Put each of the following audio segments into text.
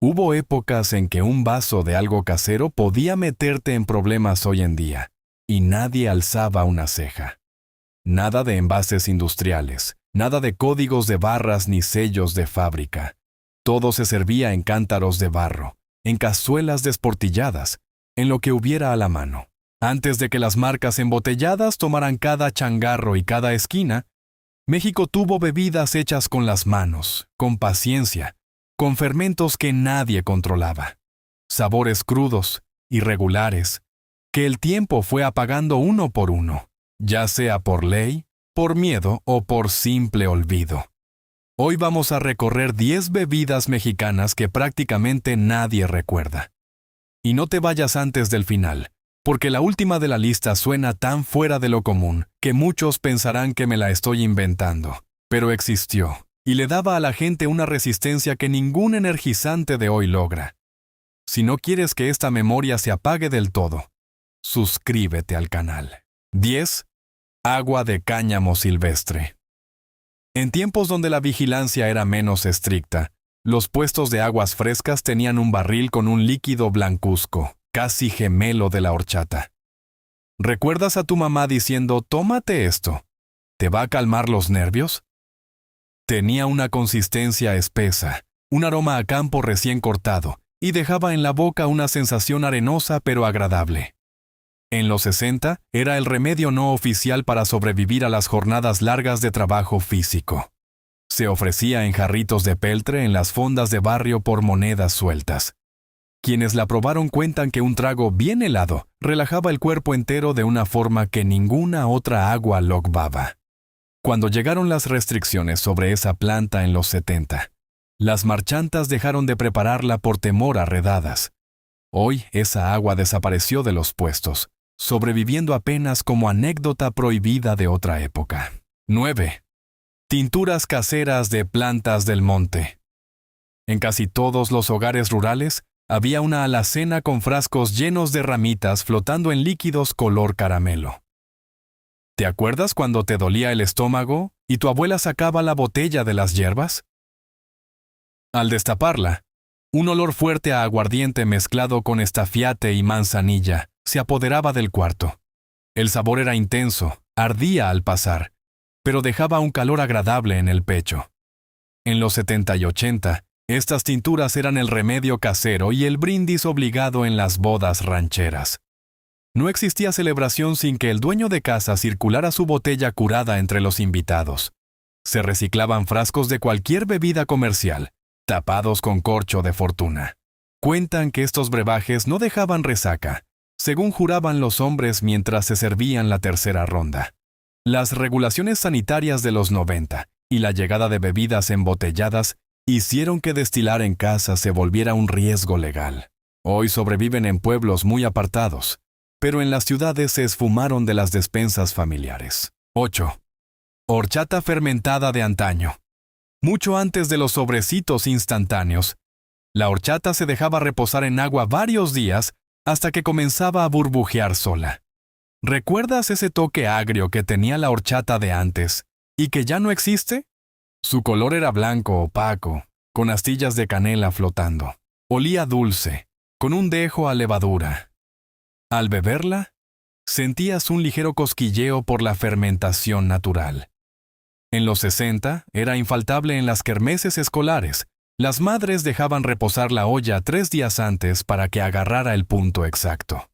Hubo épocas en que un vaso de algo casero podía meterte en problemas hoy en día, y nadie alzaba una ceja. Nada de envases industriales, nada de códigos de barras ni sellos de fábrica. Todo se servía en cántaros de barro, en cazuelas desportilladas, en lo que hubiera a la mano. Antes de que las marcas embotelladas tomaran cada changarro y cada esquina, México tuvo bebidas hechas con las manos, con paciencia, con fermentos que nadie controlaba. Sabores crudos, irregulares, que el tiempo fue apagando uno por uno, ya sea por ley, por miedo o por simple olvido. Hoy vamos a recorrer 10 bebidas mexicanas que prácticamente nadie recuerda. Y no te vayas antes del final, porque la última de la lista suena tan fuera de lo común que muchos pensarán que me la estoy inventando, pero existió, y le daba a la gente una resistencia que ningún energizante de hoy logra. Si no quieres que esta memoria se apague del todo, suscríbete al canal. 10. Agua de cáñamo silvestre. En tiempos donde la vigilancia era menos estricta, los puestos de aguas frescas tenían un barril con un líquido blancuzco, casi gemelo de la horchata. ¿Recuerdas a tu mamá diciendo, tómate esto? ¿Te va a calmar los nervios? Tenía una consistencia espesa, un aroma a campo recién cortado, y dejaba en la boca una sensación arenosa pero agradable. En los 60, era el remedio no oficial para sobrevivir a las jornadas largas de trabajo físico. Se ofrecía en jarritos de peltre en las fondas de barrio por monedas sueltas. Quienes la probaron cuentan que un trago bien helado relajaba el cuerpo entero de una forma que ninguna otra agua lograba. Cuando llegaron las restricciones sobre esa planta en los 70, las marchantas dejaron de prepararla por temor a redadas. Hoy esa agua desapareció de los puestos, sobreviviendo apenas como anécdota prohibida de otra época. 9. Tinturas caseras de plantas del monte. En casi todos los hogares rurales había una alacena con frascos llenos de ramitas flotando en líquidos color caramelo. ¿Te acuerdas cuando te dolía el estómago y tu abuela sacaba la botella de las hierbas? Al destaparla, un olor fuerte a aguardiente mezclado con estafiate y manzanilla se apoderaba del cuarto. El sabor era intenso, ardía al pasar, pero dejaba un calor agradable en el pecho. En los 70 y 80, estas tinturas eran el remedio casero y el brindis obligado en las bodas rancheras. No existía celebración sin que el dueño de casa circulara su botella curada entre los invitados. Se reciclaban frascos de cualquier bebida comercial, tapados con corcho de fortuna. Cuentan que estos brebajes no dejaban resaca, según juraban los hombres mientras se servían la tercera ronda. Las regulaciones sanitarias de los 90 y la llegada de bebidas embotelladas hicieron que destilar en casa se volviera un riesgo legal. Hoy sobreviven en pueblos muy apartados, pero en las ciudades se esfumaron de las despensas familiares. 8. Horchata fermentada de antaño. Mucho antes de los sobrecitos instantáneos, la horchata se dejaba reposar en agua varios días hasta que comenzaba a burbujear sola. ¿Recuerdas ese toque agrio que tenía la horchata de antes y que ya no existe? Su color era blanco opaco, con astillas de canela flotando. Olía dulce, con un dejo a levadura. Al beberla, sentías un ligero cosquilleo por la fermentación natural. En los 60, era infaltable en las kermeses escolares. Las madres dejaban reposar la olla 3 días antes para que agarrara el punto exacto.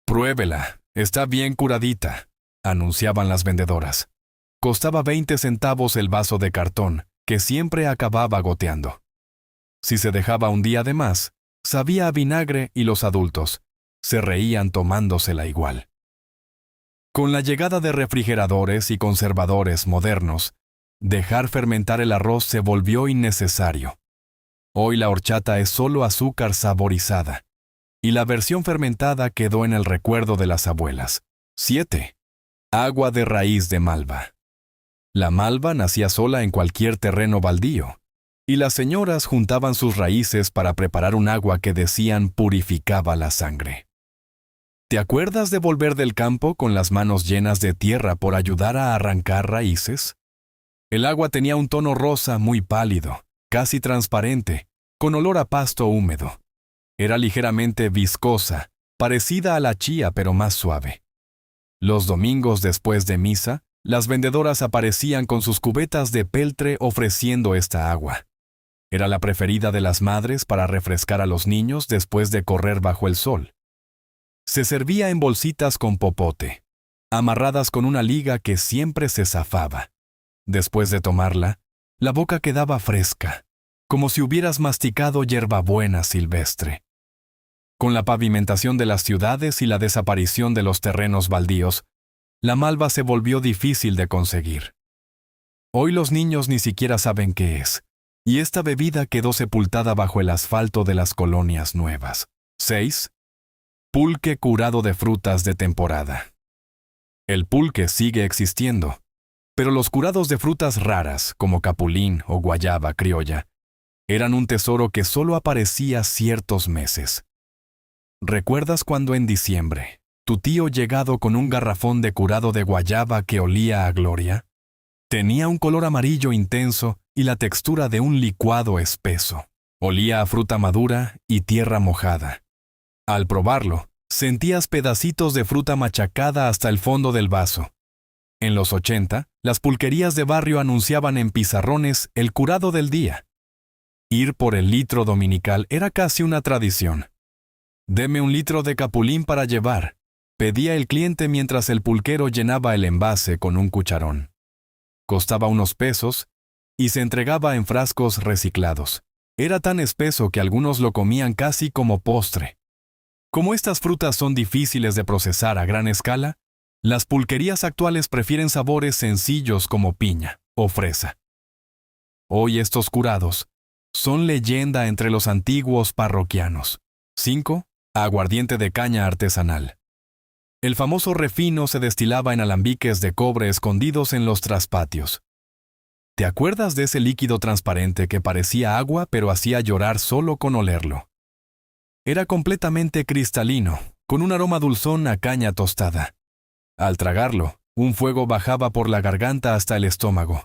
«Pruébela, está bien curadita», anunciaban las vendedoras. Costaba 20 centavos el vaso de cartón, que siempre acababa goteando. Si se dejaba un día de más, sabía a vinagre y los adultos se reían tomándosela igual. Con la llegada de refrigeradores y conservadores modernos, dejar fermentar el arroz se volvió innecesario. Hoy la horchata es solo azúcar saborizada, y la versión fermentada quedó en el recuerdo de las abuelas. 7. Agua de raíz de malva. La malva nacía sola en cualquier terreno baldío, y las señoras juntaban sus raíces para preparar un agua que decían purificaba la sangre. ¿Te acuerdas de volver del campo con las manos llenas de tierra por ayudar a arrancar raíces? El agua tenía un tono rosa muy pálido, casi transparente, con olor a pasto húmedo. Era ligeramente viscosa, parecida a la chía pero más suave. Los domingos después de misa, las vendedoras aparecían con sus cubetas de peltre ofreciendo esta agua. Era la preferida de las madres para refrescar a los niños después de correr bajo el sol. Se servía en bolsitas con popote, amarradas con una liga que siempre se zafaba. Después de tomarla, la boca quedaba fresca, como si hubieras masticado hierbabuena silvestre. Con la pavimentación de las ciudades y la desaparición de los terrenos baldíos, la malva se volvió difícil de conseguir. Hoy los niños ni siquiera saben qué es, y esta bebida quedó sepultada bajo el asfalto de las colonias nuevas. 6. Pulque curado de frutas de temporada. El pulque sigue existiendo, pero los curados de frutas raras, como capulín o guayaba criolla, eran un tesoro que solo aparecía ciertos meses. ¿Recuerdas cuando en diciembre tu tío llegado con un garrafón de curado de guayaba que olía a gloria? Tenía un color amarillo intenso y la textura de un licuado espeso. Olía a fruta madura y tierra mojada. Al probarlo, sentías pedacitos de fruta machacada hasta el fondo del vaso. En los 80, las pulquerías de barrio anunciaban en pizarrones el curado del día. Ir por el litro dominical era casi una tradición. «Deme un litro de capulín para llevar», pedía el cliente mientras el pulquero llenaba el envase con un cucharón. Costaba unos pesos y se entregaba en frascos reciclados. Era tan espeso que algunos lo comían casi como postre. Como estas frutas son difíciles de procesar a gran escala, las pulquerías actuales prefieren sabores sencillos como piña o fresa. Hoy estos curados son leyenda entre los antiguos parroquianos. 5. Aguardiente de caña artesanal. El famoso refino se destilaba en alambiques de cobre escondidos en los traspatios. ¿Te acuerdas de ese líquido transparente que parecía agua pero hacía llorar solo con olerlo? Era completamente cristalino, con un aroma dulzón a caña tostada. Al tragarlo, un fuego bajaba por la garganta hasta el estómago.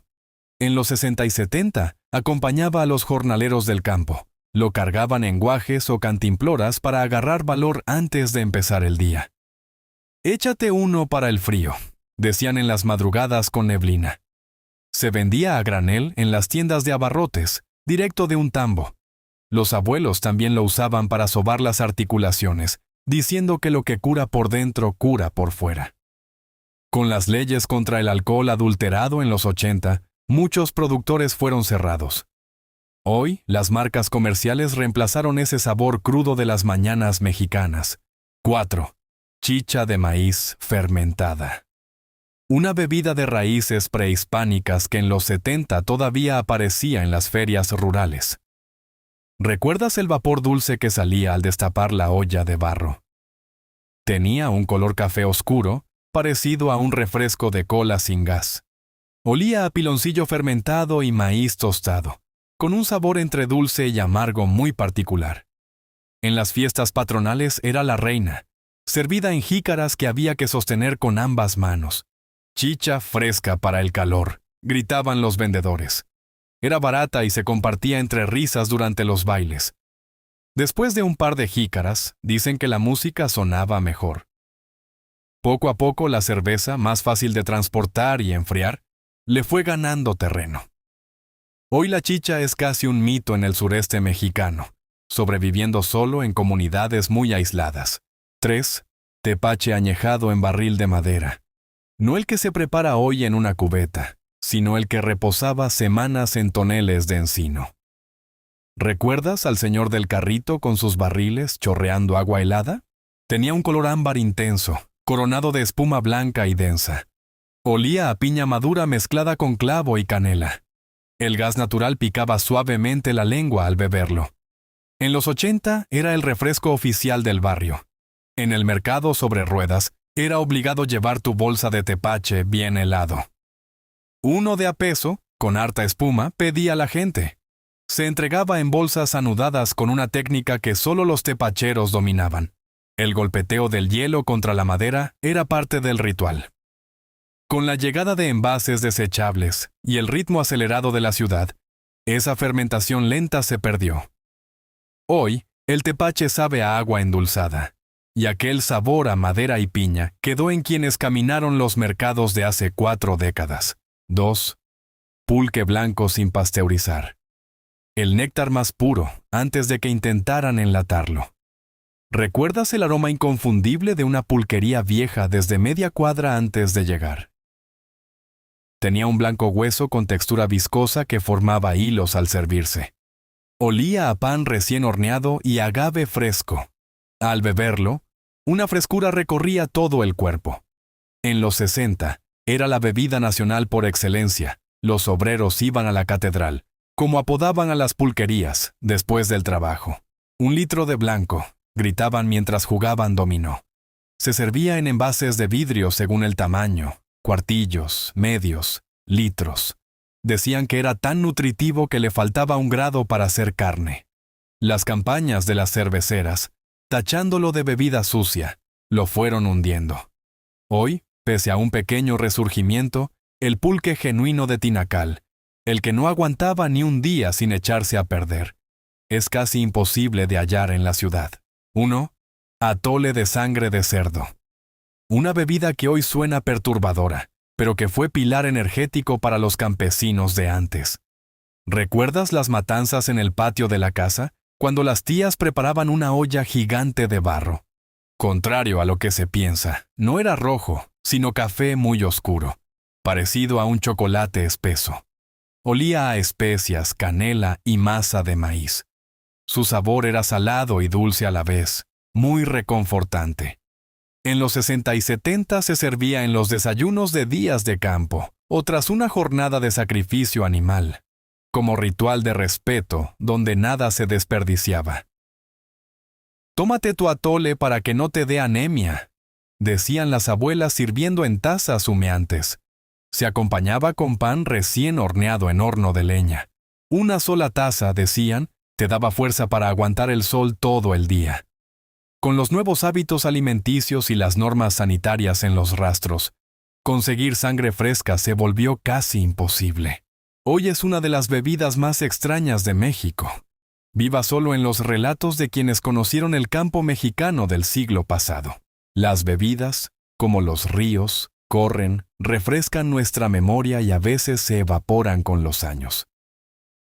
En los 60 y 70, acompañaba a los jornaleros del campo. Lo cargaban en guajes o cantimploras para agarrar valor antes de empezar el día. «Échate uno para el frío», decían en las madrugadas con neblina. Se vendía a granel en las tiendas de abarrotes, directo de un tambo. Los abuelos también lo usaban para sobar las articulaciones, diciendo que lo que cura por dentro cura por fuera. Con las leyes contra el alcohol adulterado en los 80, muchos productores fueron cerrados. Hoy, las marcas comerciales reemplazaron ese sabor crudo de las mañanas mexicanas. 4. Chicha de maíz fermentada. Una bebida de raíces prehispánicas que en los 70 todavía aparecía en las ferias rurales. ¿Recuerdas el vapor dulce que salía al destapar la olla de barro? Tenía un color café oscuro, parecido a un refresco de cola sin gas. Olía a piloncillo fermentado y maíz tostado, con un sabor entre dulce y amargo muy particular. En las fiestas patronales era la reina, servida en jícaras que había que sostener con ambas manos. «Chicha fresca para el calor», gritaban los vendedores. Era barata y se compartía entre risas durante los bailes. Después de un par de jícaras, dicen que la música sonaba mejor. Poco a poco la cerveza, más fácil de transportar y enfriar, le fue ganando terreno. Hoy la chicha es casi un mito en el sureste mexicano, sobreviviendo solo en comunidades muy aisladas. 3. Tepache añejado en barril de madera. No el que se prepara hoy en una cubeta, sino el que reposaba semanas en toneles de encino. ¿Recuerdas al señor del carrito con sus barriles chorreando agua helada? Tenía un color ámbar intenso, coronado de espuma blanca y densa. Olía a piña madura mezclada con clavo y canela. El gas natural picaba suavemente la lengua al beberlo. En los 80 era el refresco oficial del barrio. En el mercado sobre ruedas, era obligado llevar tu bolsa de tepache bien helado. Uno de a peso, con harta espuma, pedía a la gente. Se entregaba en bolsas anudadas con una técnica que solo los tepacheros dominaban. El golpeteo del hielo contra la madera era parte del ritual. Con la llegada de envases desechables y el ritmo acelerado de la ciudad, esa fermentación lenta se perdió. Hoy, el tepache sabe a agua endulzada, y aquel sabor a madera y piña quedó en quienes caminaron los mercados de hace 4 décadas. 2. Pulque blanco sin pasteurizar. El néctar más puro, antes de que intentaran enlatarlo. ¿Recuerdas el aroma inconfundible de una pulquería vieja desde media cuadra antes de llegar? Tenía un blanco hueso con textura viscosa que formaba hilos al servirse. Olía a pan recién horneado y agave fresco. Al beberlo, una frescura recorría todo el cuerpo. En los 60, era la bebida nacional por excelencia. Los obreros iban a la catedral, como apodaban a las pulquerías, después del trabajo. 1 litro de blanco, gritaban mientras jugaban dominó. Se servía en envases de vidrio según el tamaño, cuartillos, medios, litros. Decían que era tan nutritivo que le faltaba 1 grado para hacer carne. Las campañas de las cerveceras, tachándolo de bebida sucia, lo fueron hundiendo. Hoy, pese a un pequeño resurgimiento, el pulque genuino de tinacal, el que no aguantaba ni un día sin echarse a perder, es casi imposible de hallar en la ciudad. 1. Atole de sangre de cerdo. Una bebida que hoy suena perturbadora, pero que fue pilar energético para los campesinos de antes. ¿Recuerdas las matanzas en el patio de la casa, cuando las tías preparaban una olla gigante de barro? Contrario a lo que se piensa, no era rojo, sino café muy oscuro, parecido a un chocolate espeso. Olía a especias, canela y masa de maíz. Su sabor era salado y dulce a la vez, muy reconfortante. En los 60 y 70 se servía en los desayunos de días de campo, o tras una jornada de sacrificio animal, como ritual de respeto donde nada se desperdiciaba. «Tómate tu atole para que no te dé anemia», decían las abuelas sirviendo en tazas humeantes. Se acompañaba con pan recién horneado en horno de leña. 1 sola taza, decían, te daba fuerza para aguantar el sol todo el día. Con los nuevos hábitos alimenticios y las normas sanitarias en los rastros, conseguir sangre fresca se volvió casi imposible. Hoy es una de las bebidas más extrañas de México. Viva solo en los relatos de quienes conocieron el campo mexicano del siglo pasado. Las bebidas, como los ríos, corren, refrescan nuestra memoria y a veces se evaporan con los años.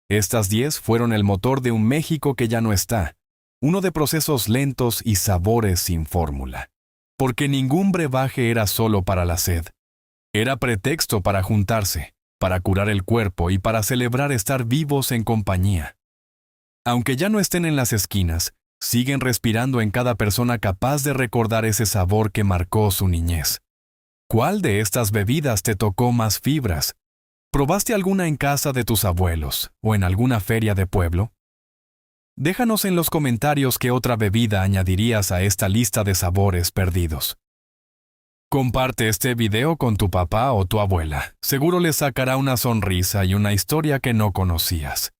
Estas 10 fueron el motor de un México que ya no está, uno de procesos lentos y sabores sin fórmula. Porque ningún brebaje era solo para la sed. Era pretexto para juntarse, para curar el cuerpo y para celebrar estar vivos en compañía. Aunque ya no estén en las esquinas, siguen respirando en cada persona capaz de recordar ese sabor que marcó su niñez. ¿Cuál de estas bebidas te tocó más fibras? ¿Probaste alguna en casa de tus abuelos o en alguna feria de pueblo? Déjanos en los comentarios qué otra bebida añadirías a esta lista de sabores perdidos. Comparte este video con tu papá o tu abuela. Seguro les sacará una sonrisa y una historia que no conocías.